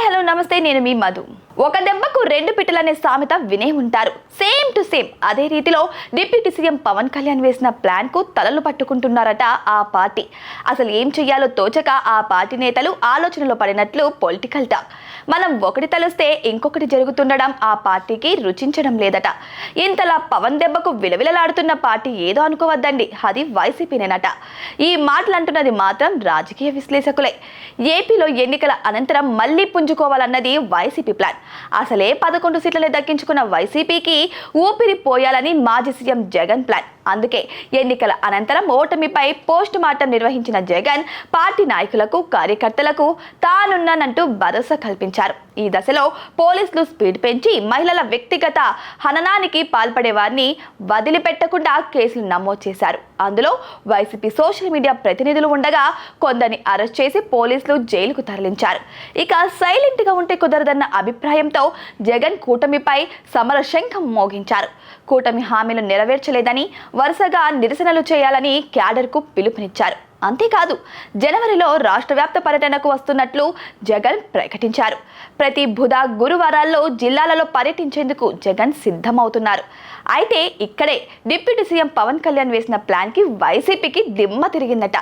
Hi hello నమస్తే, నేను మీ మధు. ఒక దెబ్బకు రెండు పిట్టలనే సామెత వినే ఉంటారు. సేమ్ టు సేమ్ అదే రీతిలో డిప్యూటీ సీఎం పవన్ కళ్యాణ్ వేసిన ప్లాన్ కు తలలు పట్టుకుంటున్నారట ఆ పార్టీ. అసలు ఏం చెయ్యాలో తోచక ఆ పార్టీ నేతలు ఆలోచనలో పడినట్లు పొలిటికల్ టాక్. మనం ఒకటి తలుస్తే ఇంకొకటి జరుగుతుండడం ఆ పార్టీకి రుచించడం లేదట. ఇంతలా పవన్ దెబ్బకు విలవిలలాడుతున్న పార్టీ ఏదో అనుకోవద్దండి, అది వైసీపీనేనట. ఈ మాటలు అంటున్నది మాత్రం రాజకీయ విశ్లేషకులే. ఏపీలో ఎన్నికల అనంతరం మళ్లీ పుంజుకోవాలన్నది వైసీపీ ప్లాన్. అసలే 11 సీట్లనే దక్కించుకున్న వైసీపీకి ఊపిరి పోయాలని మాజీ సీఎం జగన్ ప్లాన్. అందుకే ఎన్నికల అనంతరం ఓటమిపై పోస్ట్ మార్టం నిర్వహించిన జగన్ పార్టీ నాయకులకు, కార్యకర్తలకు తానున్నానంటూ భరోసా కల్పించారు. ఈ దశలో పోలీసులు స్పీడ్ పెంచి మహిళల వ్యక్తిగత హననానికి పాల్పడే వారిని వదిలిపెట్టకుండా కేసులు నమోదు చేశారు. అందులో వైసీపీ సోషల్ మీడియా ప్రతినిధులు ఉండగా కొందరిని అరెస్ట్ చేసి పోలీసులు జైలుకు తరలించారు. ఇక సైలెంట్ గా ఉంటే కుదరదన్న అభిప్రాయంతో జగన్ కూటమిపై సమర శంఖం మోగించారు. కూటమి హామీలు నెరవేర్చలేదని వరుసగా నిరసనలు చేయాలని క్యాడర్కు పిలుపునిచ్చారు. అంతేకాదు, జనవరిలో రాష్ట్ర వ్యాప్త పర్యటనకు వస్తున్నట్లు జగన్ ప్రకటించారు. ప్రతి బుధ, గురువారాల్లో జిల్లాలలో పర్యటించేందుకు జగన్ సిద్ధమవుతున్నారు. అయితే ఇక్కడే డిప్యూటీ సీఎం పవన్ కళ్యాణ్ వేసిన ప్లాన్కి వైసీపీకి దిమ్మ తిరిగిందట.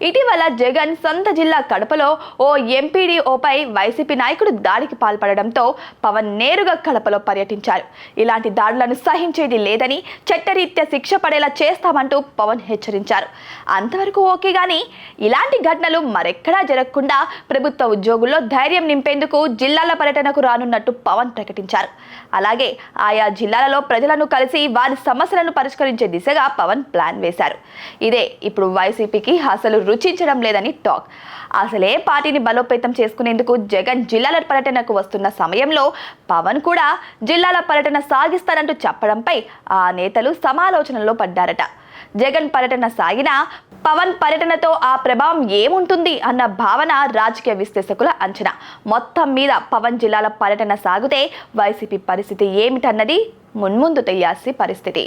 ఇటీవల జగన్ సొంత జిల్లా కడపలో ఓ ఎంపీడీఓపై వైసీపీ నాయకుడు దాడికి పాల్పడడంతో పవన్ నేరుగా కడపలో పర్యటించారు. ఇలాంటి దాడులను సహించేది లేదని, చట్టరీత్యా శిక్ష పడేలా చేస్తామంటూ పవన్ హెచ్చరించారు. అంతవరకు ఓకే, గానీ ఇలాంటి ఘటనలు మరెక్కడా జరగకుండా ప్రభుత్వ ఉద్యోగుల్లో ధైర్యం నింపేందుకు జిల్లాల పర్యటనకు రానున్నట్టు పవన్ ప్రకటించారు. అలాగే ఆయా జిల్లాలలో ప్రజలను కలిసి వారి సమస్యలను పరిష్కరించే దిశగా పవన్ ప్లాన్ వేశారు. ఇదే ఇప్పుడు వైసీపీకి అసలు రుచించడం లేదని టాక్. అసలే పార్టీని బలోపేతం చేసుకునేందుకు జగన్ జిల్లాల పర్యటనకు వస్తున్న సమయంలో పవన్ కూడా జిల్లాల పర్యటన సాగిస్తారంటూ చెప్పడంపై ఆ నేతలు సమాలోచనలో పడ్డారట. జగన్ పర్యటన సాగినా పవన్ పర్యటనతో ఆ ప్రభావం ఏముంటుంది అన్న భావన రాజకీయ విశ్లేషకుల అంచనా. మొత్తం మీద పవన్ జిల్లాల పర్యటన సాగితే వైసీపీ పరిస్థితి ఏమిటన్నది మున్ముందు తెలియాల్సిన పరిస్థితి.